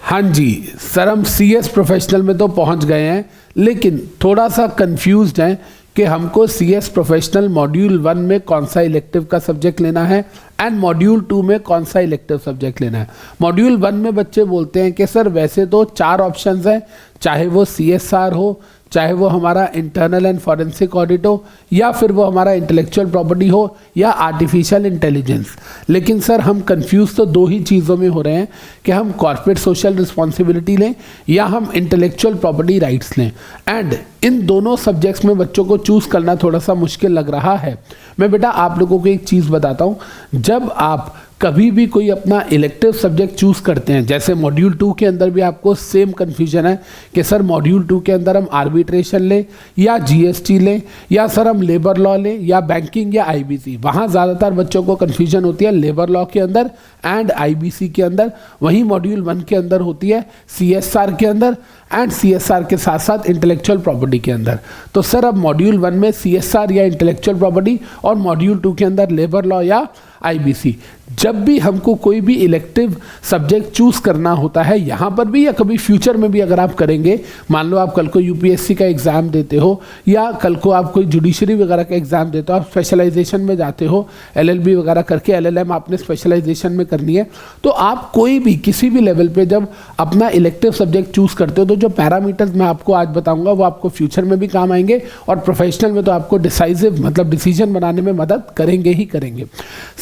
हाँ जी सर, हम CS professional में तो पहुंच गए हैं, लेकिन थोड़ा सा कंफ्यूज्ड हैं कि हमको CS प्रोफेशनल मॉड्यूल 1 में कौन सा इलेक्टिव का सब्जेक्ट लेना है एंड मॉड्यूल 2 में कौन सा इलेक्टिव सब्जेक्ट लेना है। मॉड्यूल 1 में बच्चे बोलते हैं कि सर वैसे तो 4 ऑप्शंस हैं, चाहे वो CSR हो, चाहे वो हमारा इंटरनल एंड फॉरेंसिक ऑडिट हो, या फिर वो हमारा इंटेलेक्चुअल प्रॉपर्टी हो या आर्टिफिशियल इंटेलिजेंस। लेकिन सर हम कंफ्यूज तो 2 ही चीज़ों में हो रहे हैं कि हम कॉर्पोरेट सोशल रिस्पॉन्सिबिलिटी लें या हम इंटेलेक्चुअल प्रॉपर्टी राइट्स लें। एंड इन दोनों सब्जेक्ट्स में बच्चों को चूज़ करना थोड़ा सा मुश्किल लग रहा है। मैं बेटा आप लोगों को एक चीज़ बताता हूँ, जब आप कभी भी कोई अपना इलेक्टिव सब्जेक्ट चूज़ करते हैं, जैसे मॉड्यूल 2 के अंदर भी आपको सेम कन्फ्यूजन है कि सर मॉड्यूल 2 के अंदर हम आर्बिट्रेशन लें या GST लें या सर हम लेबर लॉ लें या बैंकिंग या IBC। वहाँ ज़्यादातर बच्चों को कन्फ्यूजन होती है लेबर लॉ के अंदर एंड IBC के अंदर। वहीं मॉड्यूल 1 के अंदर होती है CSR के अंदर एंड CSR के साथ साथ इंटेलेक्चुअल प्रॉपर्टी के अंदर। तो सर अब मॉड्यूल 1 में CSR या इंटेलेक्चुअल प्रॉपर्टी और मॉड्यूल 2 के अंदर लेबर लॉ या IBC। जब भी हमको कोई भी इलेक्टिव सब्जेक्ट चूज़ करना होता है, यहाँ पर भी या कभी फ्यूचर में भी अगर आप करेंगे, मान लो आप कल को UPSC का एग्ज़ाम देते हो या कल को आप कोई जुडिशरी वगैरह का एग्ज़ाम देते हो, आप स्पेशलाइजेशन में जाते हो, LLB वगैरह करके LLM आपने स्पेशलाइजेशन में करनी है, तो आप कोई भी किसी भी लेवल पे जब अपना इलेक्टिव सब्जेक्ट चूज़ करते हो तो जो पैरामीटर्स मैं आपको आज बताऊँगा वो आपको फ्यूचर में भी काम आएंगे और प्रोफेशनल में तो आपको डिसाइसिव मतलब डिसीजन बनाने में मदद करेंगे ही करेंगे।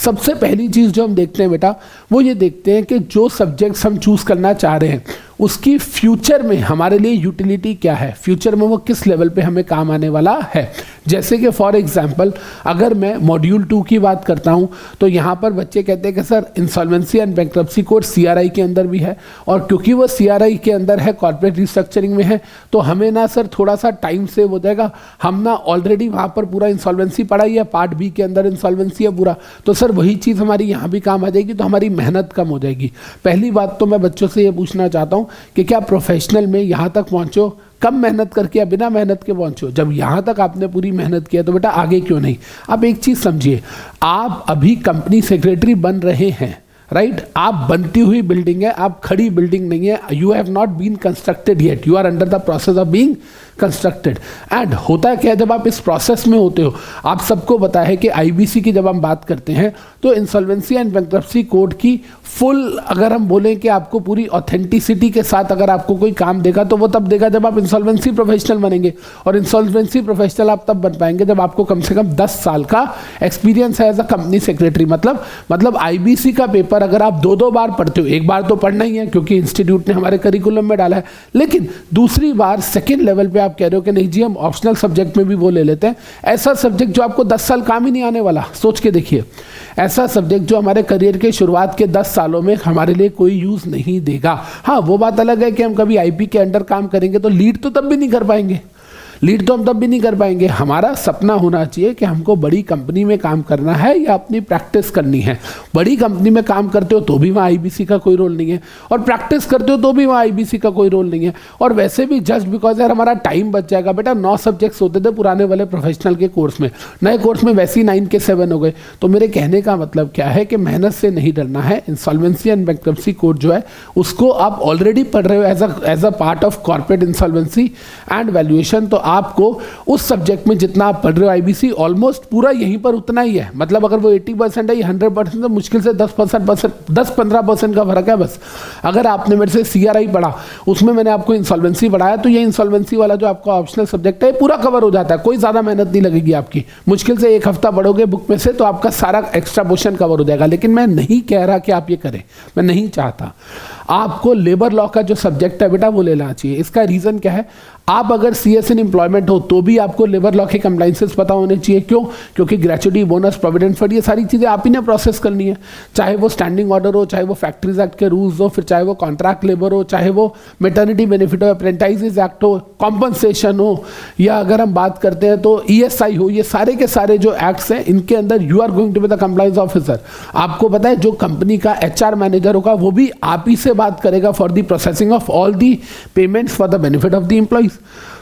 सबसे पहली चीज़ जो हम देखते हैं बेटा वो ये देखते हैं कि जो सब्जेक्ट्स हम चूज़ करना चाह रहे हैं उसकी फ्यूचर में हमारे लिए यूटिलिटी क्या है, फ्यूचर में वो किस लेवल पे हमें काम आने वाला है। जैसे कि फॉर एग्जांपल अगर मैं मॉड्यूल 2 की बात करता हूं तो यहाँ पर बच्चे कहते हैं कि sir insolvency and bankruptcy code CRI के अंदर भी है, और क्योंकि वो CRI के अंदर है, कॉर्पोरेट रिस्ट्रक्चरिंग में है, तो हमें ना सर थोड़ा सा टाइम सेव हो जाएगा। हम ना ऑलरेडी वहाँ पर पूरा इंसॉल्वेंसी पढ़ा ही है, पार्ट B के अंदर इंसॉल्वेंसी है पूरा, तो सर वही चीज़ हमारी यहाँ भी काम आ जाएगी, तो हमारी मेहनत कम हो जाएगी। पहली बात तो मैं बच्चों से ये पूछना चाहता हूँ कि क्या प्रोफेशनल में यहाँ तक पहुँचो कम मेहनत करके या बिना मेहनत के पहुँचो? जब यहाँ तक आपने पूरी मेहनत किया तो बेटा आगे क्यों नहीं। आप एक चीज़ समझिए, आप अभी कंपनी सेक्रेटरी बन रहे हैं, राइट? आप बनती हुई बिल्डिंग है, आप खड़ी बिल्डिंग नहीं है। You have not been constructed yet, you are under the process of being constructed. And होता क्या है जब आप इस प्रोसेस में होते हो, आप सबको पता है कि IBC की जब हम बात करते हैं तो इंसॉल्वेंसी एंड बैंक्रप्सी कोड की फुल अगर हम बोलें कि आपको पूरी ऑथेंटिसिटी के साथ अगर आपको कोई काम देगा तो वो तब देगा जब आप इंसॉल्वेंसी प्रोफेशनल बनेंगे, और इंसॉल्वेंसी प्रोफेशनल आप तब बन पाएंगे जब आपको कम से कम 10 साल का एक्सपीरियंस है एज अ कंपनी सेक्रेटरी। मतलब IBC का पेपर अगर आप 2 बार पढ़ते हो, एक बार तो पढ़ना ही है क्योंकि इंस्टीट्यूट ने हमारे करिकुलम में डाला है, लेकिन दूसरी बार सेकेंड लेवल पे आप कह रहे हो कि नहीं जी हम ऑप्शनल सब्जेक्ट में भी वो ले लेते हैं, ऐसा सब्जेक्ट जो आपको 10 साल काम ही नहीं आने वाला। सोच के देखिए, ऐसा सब्जेक्ट जो हमारे करियर के शुरुआत के 10 सालों में हमारे लिए कोई यूज़ नहीं देगा। हाँ वो बात अलग है कि हम कभी IP के अंडर काम करेंगे तो लीड तो तब भी नहीं कर पाएंगे, लीड तो हम तब भी नहीं कर पाएंगे। हमारा सपना होना चाहिए कि हमको बड़ी कंपनी में काम करना है या अपनी प्रैक्टिस करनी है। बड़ी कंपनी में काम करते हो तो भी वहाँ IBC का कोई रोल नहीं है, और प्रैक्टिस करते हो तो भी वहाँ IBC का कोई रोल नहीं है। और वैसे भी जस्ट बिकॉज यार हमारा टाइम बच जाएगा, बेटा 9 सब्जेक्ट्स होते थे पुराने वाले प्रोफेशनल के कोर्स में, नए कोर्स में वैसे ही 9 के 7 हो गए। तो मेरे कहने का मतलब क्या है कि मेहनत से नहीं डरना है। इंसॉल्वेंसी एंड बैंक्रप्सी कोड जो है उसको आप ऑलरेडी पढ़ रहे हो as a part of corporate insolvency and valuation, तो आपको उस सब्जेक्ट में जितना आप पढ़ रहे हो IBC ऑलमोस्ट पूरा यहीं पर उतना ही है। मतलब अगर वो 80% है, ये 100%, तो मुश्किल से 10-15% का फर्क है बस। अगर आपने मेरे से CRI पढ़ा, उसमें मैंने आपको इंसॉल्वेंसी पढ़ाया, तो ये इंसॉल्वेंसी वाला जो आपका ऑप्शनल सब्जेक्ट है पूरा कवर हो जाता है, कोई ज़्यादा मेहनत नहीं लगेगी आपकी। मुश्किल से 1 हफ्ता पढ़ोगे बुक में से तो आपका सारा एक्स्ट्रा पोर्शन कवर हो जाएगा। लेकिन मैं नहीं कह रहा कि आप ये करें, मैं नहीं चाहता। आपको लेबर लॉ का जो सब्जेक्ट है बेटा वो लेना चाहिए। इसका रीज़न क्या है, आप अगर CS इन एम्प्लॉयमेंट हो तो भी आपको लेबर लॉ के कंप्लाइंसेस पता होने चाहिए। क्यों? क्योंकि ग्रेचुटी, बोनस, प्रोविडेंट फंड, ये सारी चीज़ें आप ही ने प्रोसेस करनी है। चाहे वो स्टैंडिंग ऑर्डर हो, चाहे वो फैक्ट्रीज एक्ट के रूल्स हो, फिर चाहे वो कॉन्ट्रैक्ट लेबर हो, चाहे वो मेटर्निटी बेनिफिट हो, अप्रेंटाइजेज एक्ट हो, कॉम्पनसेशन हो, या अगर हम बात करते हैं तो ESI हो, ये सारे के सारे जो एक्ट्स हैं इनके अंदर you are going to be the compliance officer. आपको पता है जो कंपनी का HR मैनेजर होगा वो भी आप ही से बात करेगा for the processing of all the payments for the benefit of the employees.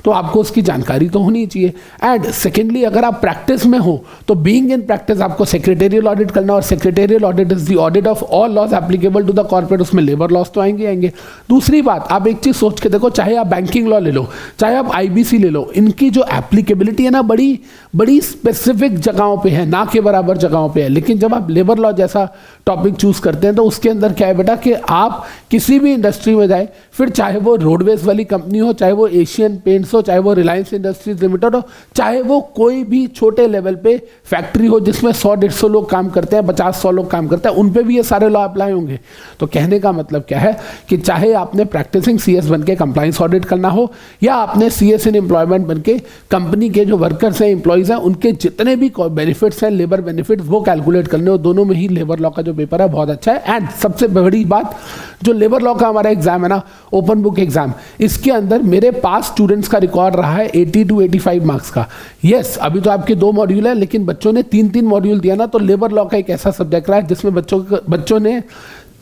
तो आपको उसकी जानकारी तो होनी चाहिए। एंड सेकेंडली, अगर आप प्रैक्टिस में हो तो बीइंग इन प्रैक्टिस आपको सेक्रेटेरियल ऑडिट करना, और secretarial audit is the audit of all laws applicable to the corporate, उसमें लेबर लॉस तो आएंगे। दूसरी बात, आप एक चीज सोच के देखो, चाहे आप बैंकिंग लॉ ले लो, चाहे आप आईबीसी ले लो, इनकी जो एप्लीकेबिलिटी है ना बड़ी बड़ी स्पेसिफिक जगहों पे है, ना के बराबर जगहों पे है। लेकिन जब आप लेबर लॉ जैसा टॉपिक चूज करते हैं तो उसके अंदर क्या है बेटा कि आप किसी भी इंडस्ट्री में जाए, फिर चाहे वो रोडवेज वाली कंपनी हो, चाहे वो एशियन पेंट्स हो, चाहे वो रिलायंस इंडस्ट्रीज लिमिटेड हो, चाहे वो कोई भी छोटे लेवल पे फैक्ट्री हो जिसमें 100-150 लोग काम करते हैं, 50-100 लोग काम करते हैं, उन पे भी ये सारे लॉ अप्लाई होंगे। तो कहने का मतलब क्या है कि चाहे आपने प्रैक्टिसिंग सीएस बन के कंप्लाइंस ऑडिट करना हो, या आपने सीएस इन एम्प्लॉयमेंट बन के कंपनी के जो वर्कर्स हैं, एम्प्लॉइज हैं, उनके जितने भी बेनिफिट्स हैं, लेबर बेनिफिट्स, वो कैलकुलेट करने हो। दोनों में ही लेबर लॉ का जो पेपर है बहुत अच्छा है। एंड सबसे बड़ी बात, जो लेबर लॉ का हमारा एग्जाम है ना, ओपन बुक एग्जाम, इसके अंदर मेरे पास स्टूडेंट्स का रिकॉर्ड रहा है 80 to 85 मार्क्स का। यस, अभी तो आपके 2 मॉड्यूल है, लेकिन बच्चों ने 3-3 मॉड्यूल दिया ना, तो लेबर लॉ का एक ऐसा सब्जेक्ट रहा है जिसमें बच्चों ने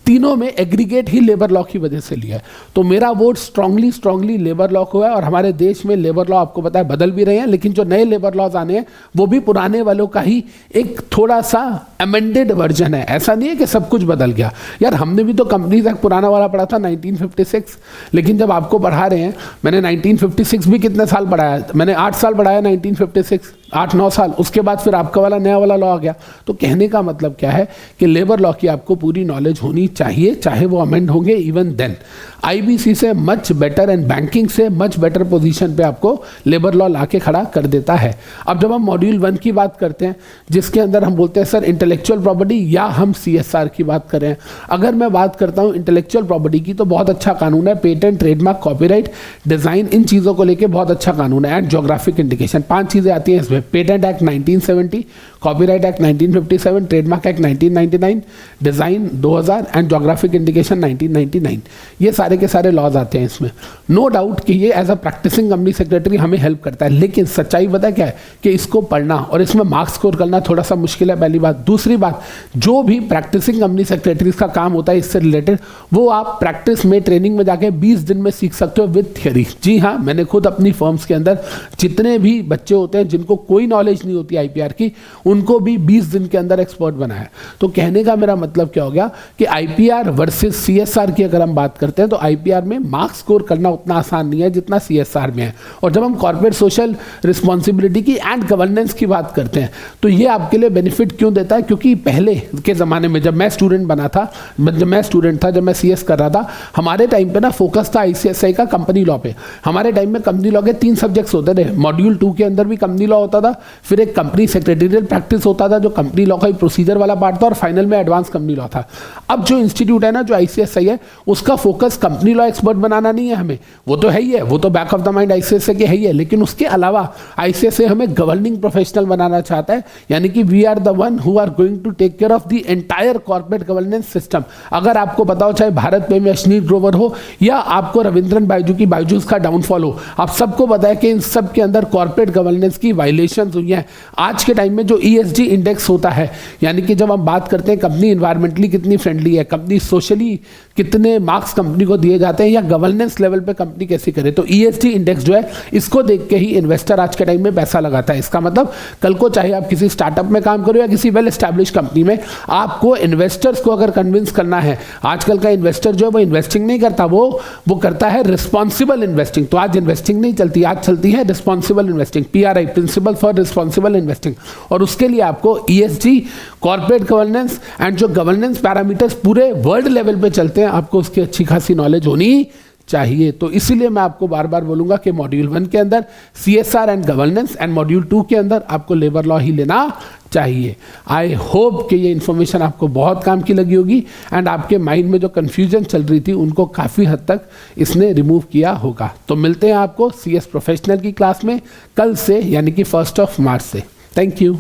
तीनों में एग्रीगेट ही लेबर लॉ की वजह से लिया है। तो मेरा वोट स्ट्रांगली लेबर लॉ को है। और हमारे देश में लेबर लॉ आपको पता है बदल भी रहे हैं, लेकिन जो नए लेबर लॉज आने हैं वो भी पुराने वालों का ही एक थोड़ा सा अमेंडेड वर्जन है। ऐसा नहीं है कि सब कुछ बदल गया। यार, हमने भी तो कंपनीज एक्ट पुराना वाला पढ़ा था 1956, लेकिन जब आपको पढ़ा रहे हैं, मैंने 1956 भी कितने साल पढ़ाया, मैंने 8 साल पढ़ाया 1956, 8-9 साल, उसके बाद फिर आपका वाला नया वाला लॉ आ गया। तो कहने का मतलब क्या है कि लेबर लॉ की आपको पूरी नॉलेज होनी चाहिए, चाहे वो अमेंड होंगे इवन देन। आईबीसी से मच बेटर एंड बैंकिंग से मच बेटर पोजीशन पे आपको लेबर लॉ लाके खड़ा कर देता है। अब जब हम मॉड्यूल 1 की बात करते हैं, जिसके अंदर हम बोलते हैं सर इंटेलेक्चुअल प्रॉपर्टी, या हम सीएसआर की बात करें, अगर मैं बात करता हूँ इंटेलेक्चुअल प्रॉपर्टी की, तो बहुत अच्छा कानून है। पेटेंट, ट्रेडमार्क, कॉपीराइट, डिजाइन, इन चीज़ों को लेकर बहुत अच्छा कानून है। एंड ज्योग्राफिक इंडिकेशन, 5 चीज़ें आती हैं इसमें। Patent act 1970, copyright act 1957, trademark act 1999, design 2000 and geographic indication 1999। ये सारे के सारे लॉज आते हैं इसमें। नो डाउट कि ये as a practicing company secretary हमें हेल्प करता है, लेकिन सच्चाई पता क्या है कि इसको पढ़ना और इसमें मार्क्स स्कोर करना थोड़ा सा मुश्किल है, पहली बात। दूसरी बात, जो भी प्रैक्टिसिंग कंपनी सेक्रेटरीज का काम होता है इससे रिलेटेड, वो आप प्रैक्टिस में, ट्रेनिंग में जाके 20 दिन में सीख सकते हो विद थियरी। जी हाँ, मैंने खुद अपनी फर्म्स के अंदर जितने भी बच्चे होते हैं जिनको कोई नॉलेज नहीं होती आईपीआर की, उनको भी 20 दिन के अंदर एक्सपर्ट बनाया। तो कहने का मेरा मतलब क्या हो गया कि आईपीआर वर्सेस सीएसआर की अगर हम बात करते हैं, तो आईपीआर में मार्क्स स्कोर करना उतना आसान नहीं है जितना सीएसआर में है। और जब हम कॉर्पोरेट सोशल रिस्पॉन्सिबिलिटी की एंड गवर्नेंस की बात करते हैं, तो ये आपके लिए बेनिफिट क्यों देता है? क्योंकि पहले के ज़माने में जब मैं स्टूडेंट था, जब मैं सीएस कर रहा था, हमारे टाइम पे ना फोकस था आईसीएसआई का कंपनी लॉ पे। हमारे टाइम में कंपनी लॉ के 3 सब्जेक्ट्स होते थे। मॉड्यूल 2 के अंदर भी कंपनी लॉ होता था, फिर एक कंपनी सेक्रेटरियल प्रैक्टिस होता था जो कंपनी लॉ का ही प्रोसीजर वाला पार्ट था, और फाइनल में एडवांस कंपनी लॉ था। अब जो इंस्टीट्यूट है ना, जो आईसीएसआई है, उसका फोकस कंपनी लॉ एक्सपर्ट बनाना नहीं है हमें, वो तो है ही है, वो तो back of the mind ICSI के है ही है, लेकिन उसके अलावा आईसीएसआई हमें गवर्निंग प्रोफेशनल बनाना चाहता है। यानी कि we are the one who are going to take care of the entire corporate governance system. अगर आपको पता हो, चाहे भारत पे में अश्नीर ग्रोवर हो या आपको रविंद्रन बायजू की बायजूस का डाउनफॉल हो, आप सबको पता है कि इन सब के अंदर कॉर्पोरेट गवर्नेंस की वायलेशंस हुई हैं। आज के टाइम में जो ईएसजी इंडेक्स होता है, यानी कि जब हम बात करते हैं कंपनी इन्वायरमेंटली कितनी फ्रेंडली है, कंपनी सोशली कितने मार्क्स कंपनी को दिए जाते हैं, या गवर्नेंस लेवल पे कंपनी कैसी करे, तो ईएसजी इंडेक्स जो है, इसको देख के ही इन्वेस्टर आज के टाइम में पैसा लगाता है। इसका मतलब कल को चाहे आप किसी स्टार्टअप में काम करो या किसी वेल एस्टैब्लिश कंपनी में, आपको इन्वेस्टर्स को अगर कन्विंस करना है, आजकल का इन्वेस्टर जो है वो इन्वेस्टिंग नहीं करता, वो करता है रिस्पॉन्सिबल इन्वेस्टिंग। तो आज इन्वेस्टिंग नहीं चलती, आज चलती है responsible investing, PRI, principle for responsible investing. और उसके लिए आपको ईएसजी, कॉर्पोरेट गवर्नेंस एंड जो गवर्नेंस पैरामीटर्स पूरे वर्ल्ड लेवल पे चलते हैं, आपको उसकी अच्छी खासी नॉलेज होनी चाहिए। तो इसीलिए मैं आपको बार बार बोलूंगा कि मॉड्यूल 1 के अंदर CSR and governance, and module 2 के अंदर आपको लेबर लॉ ही लेना चाहिए। आई होप कि ये इन्फॉर्मेशन आपको बहुत काम की लगी होगी, एंड आपके माइंड में जो कन्फ्यूजन चल रही थी उनको काफ़ी हद तक इसने रिमूव किया होगा। तो मिलते हैं आपको सीएस प्रोफेशनल की क्लास में कल से, यानी कि 1 मार्च से। Thank you.